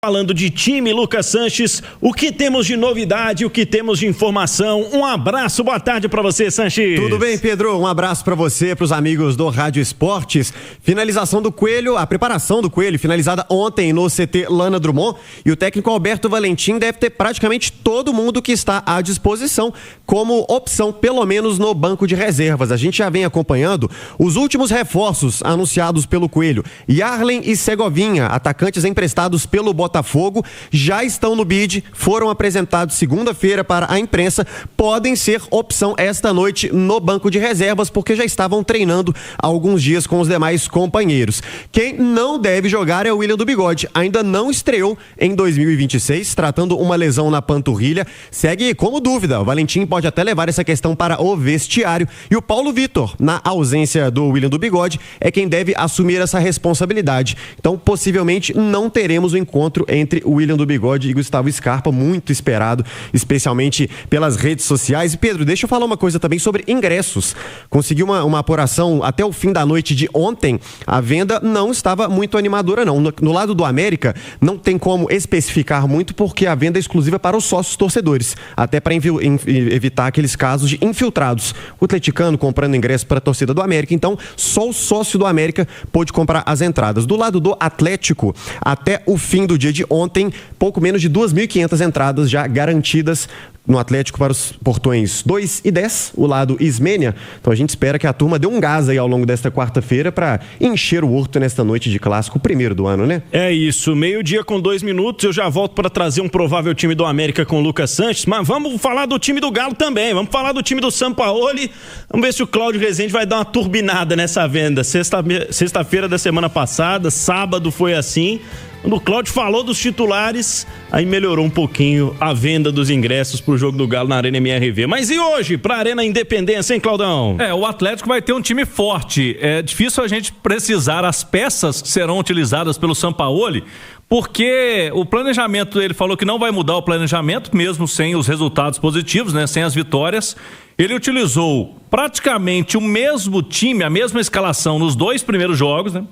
Falando de time, Lucas Sanches, o que temos de novidade, o que temos de informação? Um abraço, boa tarde para você, Sanches. Tudo bem, Pedro? Um abraço para você, para os amigos do Rádio Esportes. Finalização do Coelho, a preparação do Coelho, finalizada ontem no CT Lana Drummond, e o técnico Alberto Valentim deve ter praticamente todo mundo que está à disposição como opção, pelo menos no banco de reservas. A gente já vem acompanhando os últimos reforços anunciados pelo Coelho. Yarlen e Segovinha, atacantes emprestados pelo Botafogo, já estão no bid, foram apresentados segunda-feira para a imprensa, podem ser opção esta noite no banco de reservas, porque já estavam treinando há alguns dias com os demais companheiros. Quem não deve jogar é o William do Bigode, ainda não estreou em 2026, tratando uma lesão na panturrilha, segue como dúvida. O Valentim pode até levar essa questão para o vestiário, e o Paulo Vitor, na ausência do William do Bigode, é quem deve assumir essa responsabilidade. Então, possivelmente, não teremos o encontro entre o William do Bigode e Gustavo Scarpa, muito esperado, especialmente pelas redes sociais. E Pedro, deixa eu falar uma coisa também sobre ingressos. Consegui uma apuração até o fim da noite de ontem, a venda não estava muito animadora não. No lado do América, não tem como especificar muito, porque a venda é exclusiva para os sócios torcedores, até para evitar aqueles casos de infiltrados. O atleticano comprando ingresso para a torcida do América, então só o sócio do América pôde comprar as entradas. Do lado do Atlético, até o fim do dia de ontem, pouco menos de 2.500 entradas já garantidas no Atlético para os portões 2 e 10, o lado Ismênia. Então a gente espera que a turma dê um gás aí ao longo desta quarta-feira para encher o horto nesta noite de clássico, o primeiro do ano, né? É isso, 12:00 com 2 minutos, eu já volto para trazer um provável time do América com o Lucas Sanches, mas vamos falar do time do Galo também, vamos falar do time do Sampaoli, vamos ver se o Cláudio Rezende vai dar uma turbinada nessa venda. Sexta-feira da semana passada, sábado foi assim. Quando o Cláudio falou dos titulares, aí melhorou um pouquinho a venda dos ingressos pro jogo do Galo na Arena MRV. Mas e hoje, pra Arena Independência, hein, Claudão? O Atlético vai ter um time forte. É difícil a gente precisar as peças que serão utilizadas pelo Sampaoli, porque o planejamento, ele falou que não vai mudar o planejamento, mesmo sem os resultados positivos, né, sem as vitórias. Ele utilizou praticamente o mesmo time, a mesma escalação nos 2 primeiros jogos, né,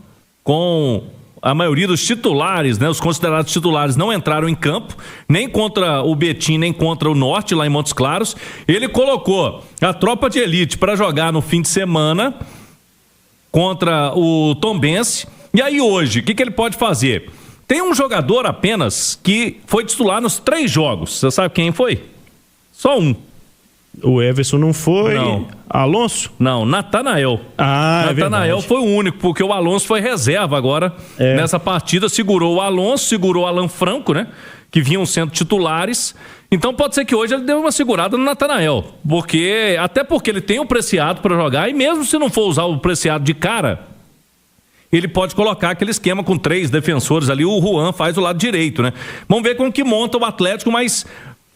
com a maioria dos titulares, né, os considerados titulares não entraram em campo, nem contra o Betim, nem contra o Norte, lá em Montes Claros. Ele colocou a tropa de elite para jogar no fim de semana contra o Tombense. E aí hoje, o que ele pode fazer? Tem um jogador apenas que foi titular nos 3 jogos. Você sabe quem foi? Só um. O Everson não foi? Não. Alonso? Não, Natanael. Natanael foi o único, porque o Alonso foi reserva agora nessa partida, segurou o Alonso, segurou o Alan Franco, né? Que vinham sendo titulares. Então pode ser que hoje ele dê uma segurada no Natanael, até porque ele tem o Preciado para jogar, e mesmo se não for usar o Preciado de cara, ele pode colocar aquele esquema com 3 defensores ali, o Juan faz o lado direito, né? Vamos ver como que monta o Atlético, mas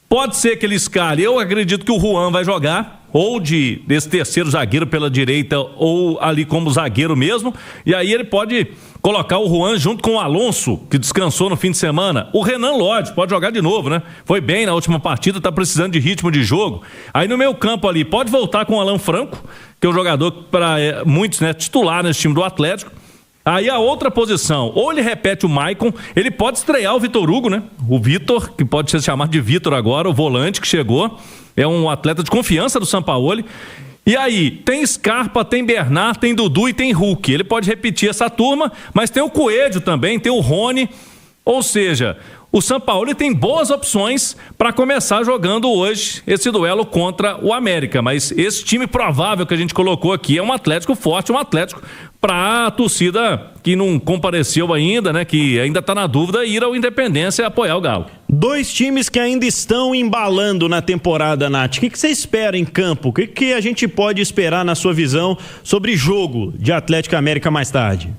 pode ser que ele escale. Eu acredito que o Juan vai jogar, ou desse terceiro zagueiro pela direita, ou ali como zagueiro mesmo. E aí ele pode colocar o Juan junto com o Alonso, que descansou no fim de semana. O Renan Lodge pode jogar de novo, né? Foi bem na última partida, tá precisando de ritmo de jogo. Aí no meio campo ali, pode voltar com o Alan Franco, que é um jogador para muitos, né, titular nesse time do Atlético. Aí a outra posição, ou ele repete o Maicon, ele pode estrear o Vitor Hugo, né? O Vitor, que pode ser chamado de Vitor agora, o volante que chegou, é um atleta de confiança do Sampaoli. E aí, tem Scarpa, tem Bernard, tem Dudu e tem Hulk. Ele pode repetir essa turma, mas tem o Coelho também, tem o Rony. Ou seja, o Sampaoli tem boas opções para começar jogando hoje esse duelo contra o América. Mas esse time provável que a gente colocou aqui é um Atlético forte, um Atlético para a torcida que não compareceu ainda, né? Que ainda está na dúvida, ir ao Independência e apoiar o Galo. 2 times que ainda estão embalando na temporada, Nath. O que você espera em campo? O que a gente pode esperar na sua visão sobre jogo de Atlético e América mais tarde?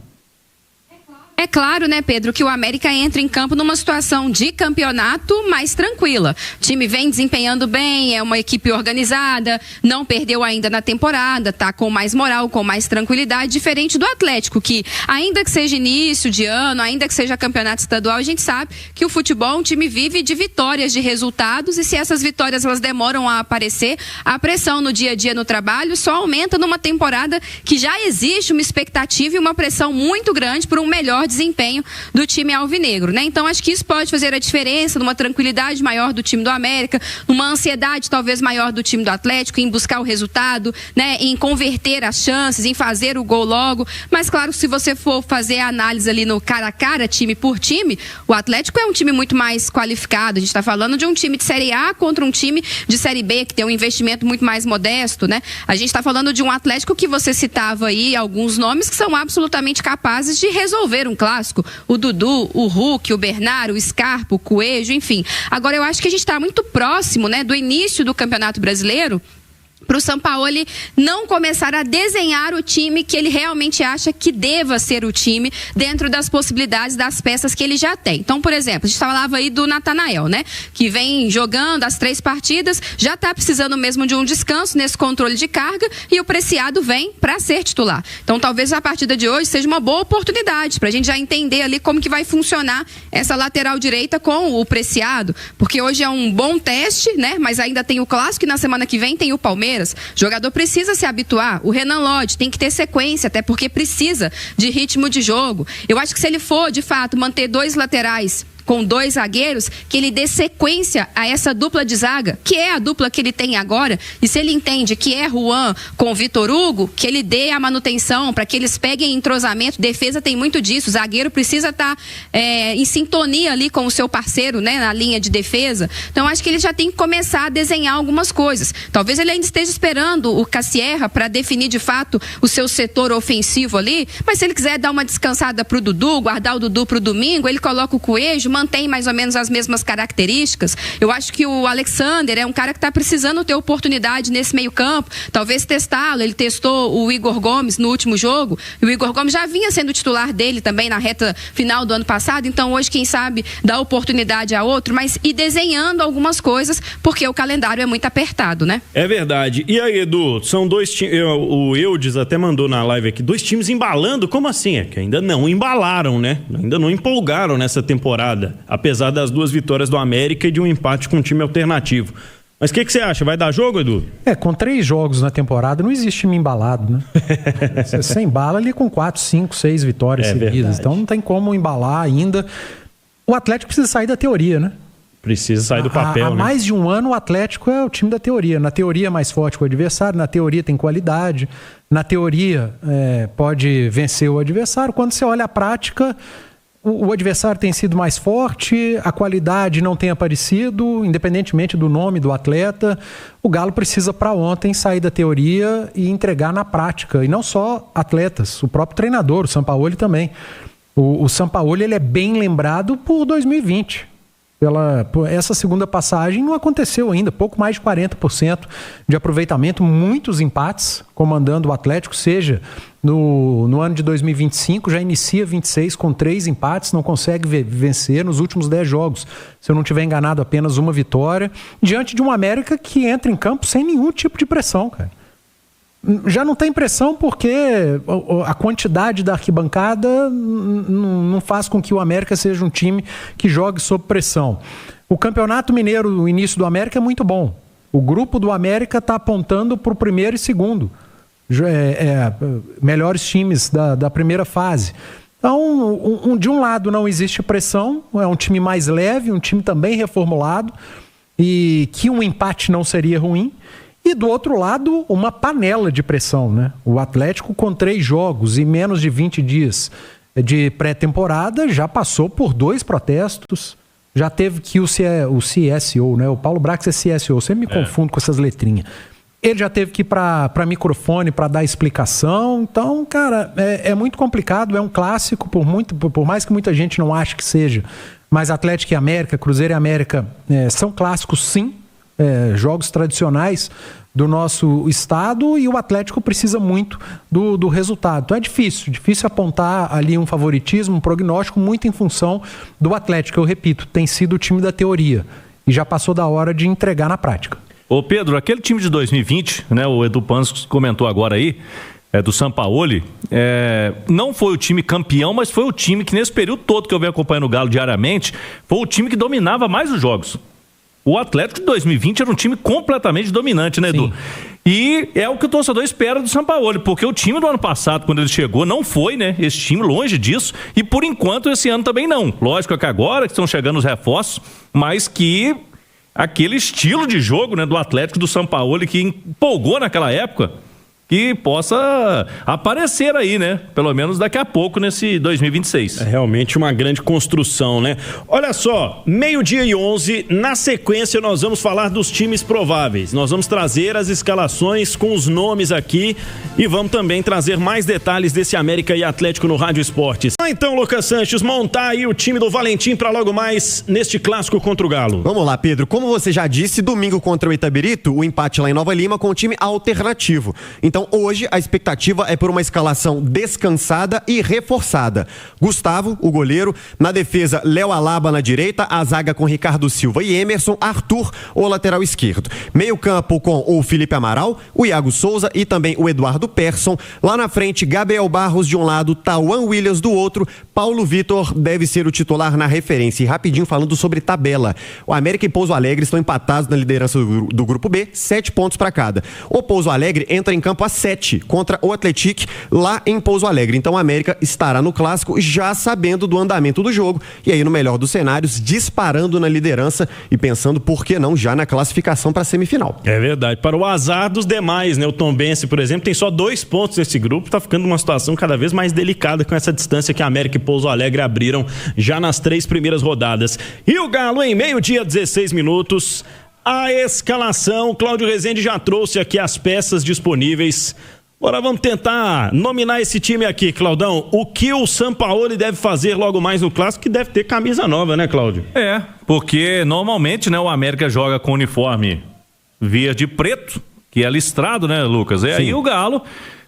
É claro, né, Pedro, que o América entra em campo numa situação de campeonato mais tranquila. O time vem desempenhando bem, é uma equipe organizada, não perdeu ainda na temporada, tá com mais moral, com mais tranquilidade, diferente do Atlético, que ainda que seja início de ano, ainda que seja campeonato estadual, a gente sabe que o futebol, um time vive de vitórias, de resultados, e se essas vitórias elas demoram a aparecer, a pressão no dia a dia no trabalho só aumenta numa temporada que já existe uma expectativa e uma pressão muito grande por um melhor melhor desempenho do time alvinegro, né? Então acho que isso pode fazer a diferença numa tranquilidade maior do time do América, numa ansiedade talvez maior do time do Atlético em buscar o resultado, né? Em converter as chances, em fazer o gol logo. Mas claro, se você for fazer a análise ali no cara a cara, time por time, o Atlético é um time muito mais qualificado. A gente está falando de um time de Série A contra um time de Série B que tem um investimento muito mais modesto, né? A gente está falando de um Atlético que você citava aí alguns nomes que são absolutamente capazes de resolver um clássico. O Dudu, o Hulk, o Bernardo, o Scarpa, o Coelho, enfim. Agora eu acho que a gente está muito próximo, né, do início do Campeonato Brasileiro, para o Sampaoli não começar a desenhar o time que ele realmente acha que deva ser o time dentro das possibilidades das peças que ele já tem. Então, por exemplo, a gente falava aí do Natanael, né? Que vem jogando as 3 partidas, já está precisando mesmo de um descanso nesse controle de carga e o Preciado vem para ser titular. Então, talvez a partida de hoje seja uma boa oportunidade para a gente já entender ali como que vai funcionar essa lateral direita com o Preciado, porque hoje é um bom teste, né? Mas ainda tem o Clássico e na semana que vem tem o Palmeiras. O jogador precisa se habituar. O Renan Lodge tem que ter sequência, até porque precisa de ritmo de jogo. Eu acho que se ele for, de fato, manter 2 laterais com 2 zagueiros, que ele dê sequência a essa dupla de zaga, que é a dupla que ele tem agora, e se ele entende que é Juan com Vitor Hugo, que ele dê a manutenção para que eles peguem entrosamento. Defesa tem muito disso, o zagueiro precisa estar em sintonia ali com o seu parceiro, né, na linha de defesa. Então acho que ele já tem que começar a desenhar algumas coisas. Talvez ele ainda esteja esperando o Cassierra para definir de fato o seu setor ofensivo ali, mas se ele quiser dar uma descansada pro Dudu, guardar o Dudu pro domingo, ele coloca o Coelho, mantém mais ou menos as mesmas características. Eu acho que o Alexander é um cara que está precisando ter oportunidade nesse meio campo, talvez testá-lo. Ele testou o Igor Gomes no último jogo, e o Igor Gomes já vinha sendo titular dele também na reta final do ano passado, então hoje quem sabe dá oportunidade a outro, mas ir desenhando algumas coisas, porque o calendário é muito apertado, né? É verdade. E aí, Edu, são 2 times, o Eudes até mandou na live aqui, 2 times embalando, como assim? É que ainda não embalaram, né? Ainda não empolgaram nessa temporada, apesar das 2 vitórias do América e de um empate com um time alternativo. Mas o que você acha? Vai dar jogo, Edu? Com 3 jogos na temporada não existe time embalado, né? Você embala ali com 4, 5, 6 vitórias seguidas. Verdade. Então não tem como embalar ainda. O Atlético precisa sair da teoria, né? Precisa sair do papel, né? Há mais de um ano o Atlético é o time da teoria. Na teoria é mais forte que o adversário, na teoria tem qualidade, na teoria pode vencer o adversário. Quando você olha a prática, o adversário tem sido mais forte, a qualidade não tem aparecido, independentemente do nome do atleta. O Galo precisa para ontem sair da teoria e entregar na prática. E não só atletas, o próprio treinador, o Sampaoli também. O Sampaoli, ele é bem lembrado por 2020. Essa segunda passagem não aconteceu ainda, pouco mais de 40% de aproveitamento, muitos empates, comandando o Atlético, seja no ano de 2025, já inicia 26 com 3 empates, não consegue vencer nos últimos 10 jogos, se eu não estiver enganado, apenas 1 vitória, diante de um América que entra em campo sem nenhum tipo de pressão, cara. Já não tem pressão porque a quantidade da arquibancada não faz com que o América seja um time que jogue sob pressão. O Campeonato Mineiro, o início do América é muito bom. O grupo do América está apontando para o primeiro e segundo. Melhores times da primeira fase. Então, de um lado não existe pressão, é um time mais leve, um time também reformulado, e que um empate não seria ruim. E do outro lado, uma panela de pressão, né? O Atlético, com 3 jogos e menos de 20 dias de pré-temporada, já passou por 2 protestos, já teve que o CSO, né? O Paulo Brax é CSO, sempre me confundo com essas letrinhas. Ele já teve que ir para microfone para dar explicação. Então, cara, é muito complicado, é um clássico, por mais que muita gente não ache que seja. Mas Atlético e América, Cruzeiro e América são clássicos, sim. Jogos tradicionais do nosso estado, e o Atlético precisa muito do resultado. Então é difícil apontar ali um favoritismo, um prognóstico, muito em função do Atlético. Eu repito, tem sido o time da teoria e já passou da hora de entregar na prática. Ô Pedro, aquele time de 2020, né, o Edu Panscos comentou agora aí, do Sampaoli, não foi o time campeão, mas foi o time que nesse período todo que eu venho acompanhando o Galo diariamente, foi o time que dominava mais os jogos. O Atlético de 2020 era um time completamente dominante, né, Edu? Sim. E é o que o torcedor espera do Sampaoli, porque o time do ano passado, quando ele chegou, não foi, né? Esse time longe disso, e por enquanto esse ano também não. Lógico que agora que estão chegando os reforços, mas que aquele estilo de jogo, né, do Atlético do Sampaoli que empolgou naquela época, que possa aparecer aí, né? Pelo menos daqui a pouco, nesse 2026. É realmente uma grande construção, né? Olha só, 12:11, na sequência nós vamos falar dos times prováveis. Nós vamos trazer as escalações com os nomes aqui e vamos também trazer mais detalhes desse América e Atlético no Rádio Esportes. Então, Lucas Sanches, montar aí o time do Valentim para logo mais neste clássico contra o Galo. Vamos lá, Pedro. Como você já disse, domingo contra o Itabirito, o empate lá em Nova Lima com um time alternativo. Então, hoje, a expectativa é por uma escalação descansada e reforçada. Gustavo, o goleiro, na defesa, Léo Alaba na direita, a zaga com Ricardo Silva e Emerson, Arthur, o lateral esquerdo. Meio campo com o Felipe Amaral, o Iago Souza e também o Eduardo Persson. Lá na frente, Gabriel Barros de um lado, Tauan Williams do outro. Paulo Vitor deve ser o titular na referência. E rapidinho falando sobre tabela. O América e Pouso Alegre estão empatados na liderança do Grupo B, 7 pontos para cada. O Pouso Alegre entra em campo a 7 contra o Atlético lá em Pouso Alegre. Então o América estará no clássico já sabendo do andamento do jogo e aí no melhor dos cenários disparando na liderança e pensando por que não já na classificação para a semifinal. É verdade, para o azar dos demais, né? O Tombense, por exemplo, tem só 2 pontos nesse grupo, tá ficando uma situação cada vez mais delicada com essa distância que a América e Pouso Alegre abriram já nas 3 primeiras rodadas. E o Galo em 12:16. A escalação, o Cláudio Rezende já trouxe aqui as peças disponíveis. Agora vamos tentar nominar esse time aqui, Claudão. O que o Sampaoli deve fazer logo mais no clássico, que deve ter camisa nova, né, Cláudio? É, porque normalmente, né, o América joga com uniforme verde e preto, que é listrado, né, Lucas? E aí o Galo,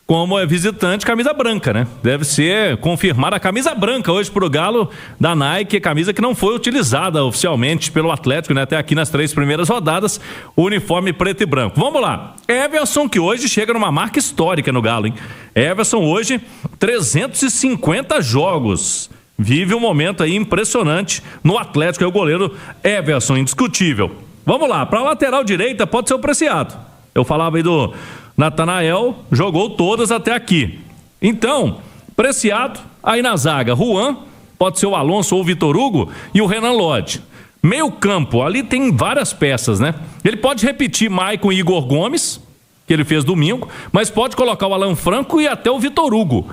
como é visitante, camisa branca, né? Deve ser confirmada a camisa branca hoje pro Galo da Nike, camisa que não foi utilizada oficialmente pelo Atlético, né? Até aqui nas 3 primeiras rodadas, uniforme preto e branco. Vamos lá. Everson, que hoje chega numa marca histórica no Galo, hein? Everson hoje, 350 jogos. Vive um momento aí impressionante no Atlético, é o goleiro Everson, indiscutível. Vamos lá, pra lateral direita pode ser o Preciado. Eu falava aí do Natanael, jogou todas até aqui. Então, Preciado, aí na zaga, Juan, pode ser o Alonso ou o Vitor Hugo e o Renan Lodge. Meio campo, ali tem várias peças, né? Ele pode repetir Maicon e Igor Gomes, que ele fez domingo, mas pode colocar o Alan Franco e até o Vitor Hugo.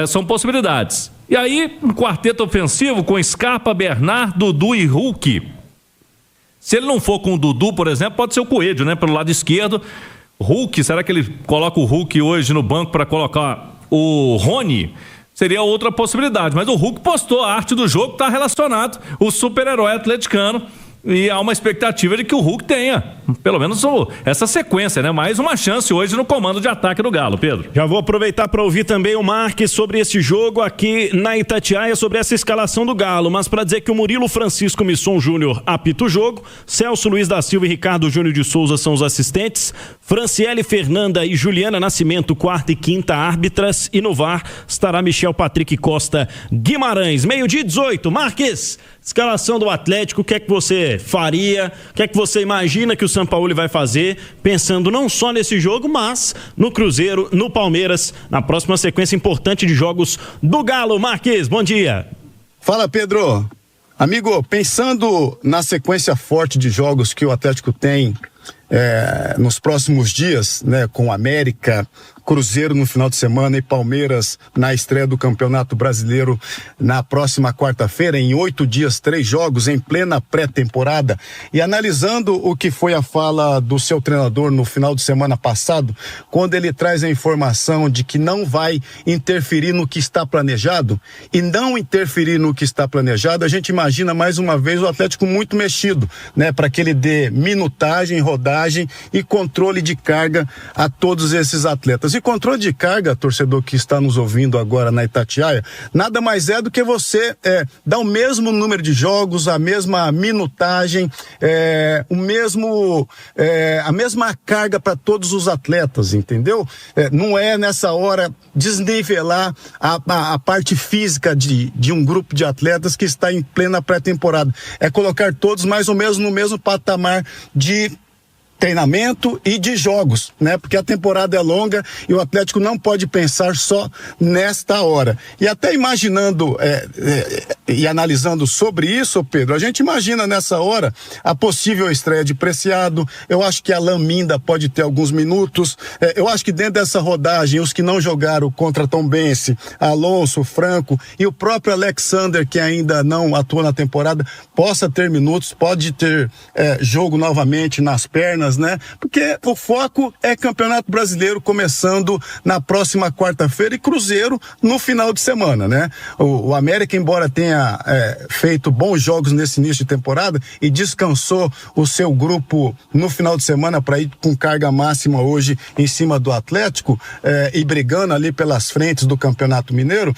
São possibilidades. E aí, um quarteto ofensivo com Scarpa, Bernard, Dudu e Hulk. Se ele não for com o Dudu, por exemplo, pode ser o Coelho, né? Pelo lado esquerdo. Hulk, será que ele coloca o Hulk hoje no banco para colocar o Rony? Seria outra possibilidade, mas o Hulk postou a arte do jogo, está relacionado o super-herói atleticano e há uma expectativa de que o Hulk tenha, pelo menos essa sequência, né? Mais uma chance hoje no comando de ataque do Galo, Pedro. Já vou aproveitar para ouvir também o Marques sobre esse jogo aqui na Itatiaia, sobre essa escalação do Galo, mas para dizer que o Murilo Francisco Misson Júnior apita o jogo, Celso Luiz da Silva e Ricardo Júnior de Souza são os assistentes, Franciele Fernanda e Juliana Nascimento, 4ª e 5ª árbitras, e no VAR estará Michel Patrick Costa Guimarães. 12:18, Marques, escalação do Atlético, o que é que você faria, o que é que você imagina que o Sampaoli vai fazer, pensando não só nesse jogo, mas no Cruzeiro, no Palmeiras, na próxima sequência importante de jogos do Galo. Marques, bom dia. Fala, Pedro. Amigo, pensando na sequência forte de jogos que o Atlético tem nos próximos dias, né, com América, Cruzeiro no final de semana e Palmeiras na estreia do Campeonato Brasileiro na próxima quarta-feira, em 8 dias, 3 jogos, em plena pré-temporada, e analisando o que foi a fala do seu treinador no final de semana passado, quando ele traz a informação de que não vai interferir no que está planejado, e não interferir no que está planejado, a gente imagina mais uma vez o Atlético muito mexido, né, para que ele dê minutagem, rodagem e controle de carga a todos esses atletas. E controle de carga, torcedor que está nos ouvindo agora na Itatiaia, nada mais é do que você dar o mesmo número de jogos, a mesma minutagem, a mesma carga para todos os atletas, entendeu? Não é nessa hora desnivelar a parte física de um grupo de atletas que está em plena pré-temporada. É colocar todos mais ou menos no mesmo patamar de treinamento e de jogos, né? Porque a temporada é longa e o Atlético não pode pensar só nesta hora. E até imaginando e analisando sobre isso, Pedro, a gente imagina nessa hora a possível estreia de Preciado. Eu acho que Alan Minda pode ter alguns minutos. Eu acho que dentro dessa rodagem, os que não jogaram contra Tombense, Alonso, Franco e o próprio Alexander, que ainda não atuou na temporada, possa ter minutos, pode ter jogo novamente nas pernas, né? Porque o foco é Campeonato Brasileiro começando na próxima quarta-feira e Cruzeiro no final de semana, né? O América, embora tenha feito bons jogos nesse início de temporada e descansou o seu grupo no final de semana para ir com carga máxima hoje em cima do Atlético e brigando ali pelas frentes do Campeonato Mineiro,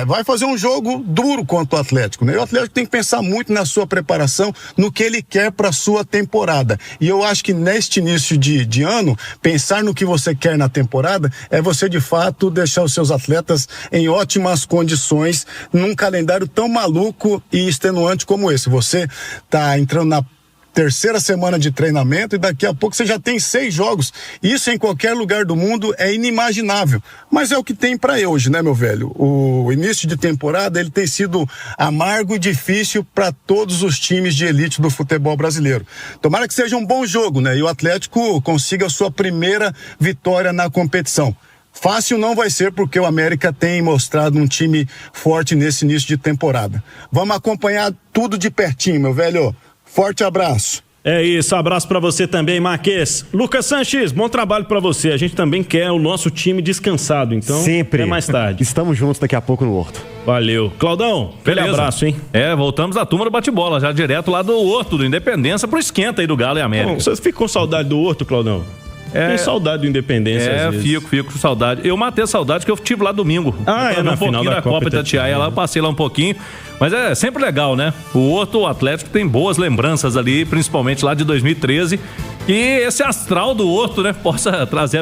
vai fazer um jogo duro contra o Atlético, né? E o Atlético tem que pensar muito na sua preparação, no que ele quer para sua temporada. E eu acho que neste início de ano, pensar no que você quer na temporada é você de fato deixar os seus atletas em ótimas condições num calendário tão maluco e extenuante como esse. Você tá entrando na terceira semana de treinamento e daqui a pouco você já tem 6 jogos. Isso em qualquer lugar do mundo é inimaginável. Mas é o que tem para hoje, né, meu velho? O início de temporada, ele tem sido amargo e difícil para todos os times de elite do futebol brasileiro. Tomara que seja um bom jogo, né? E o Atlético consiga a sua primeira vitória na competição. Fácil não vai ser, porque o América tem mostrado um time forte nesse início de temporada. Vamos acompanhar tudo de pertinho, meu velho. Forte abraço. É isso, abraço pra você também, Marques. Lucas Sanches, bom trabalho pra você. A gente também quer o nosso time descansado, então sempre. É mais tarde. Estamos juntos daqui a pouco no Horto. Valeu. Claudão, aquele abraço, hein? Voltamos à turma do bate-bola, já direto lá do Horto, do Independência, pro esquenta aí do Galo e América. Bom, você fica com saudade do Horto, Claudão? Tem saudade do Independência, às vezes. Fico com saudade. Eu matei a saudade que eu estive lá domingo. Na final da Copa Itatiaia. Lá eu passei lá um pouquinho. Mas é sempre legal, né? O Horto, o Atlético, tem boas lembranças ali, principalmente lá de 2013. E esse astral do Horto, né, possa trazer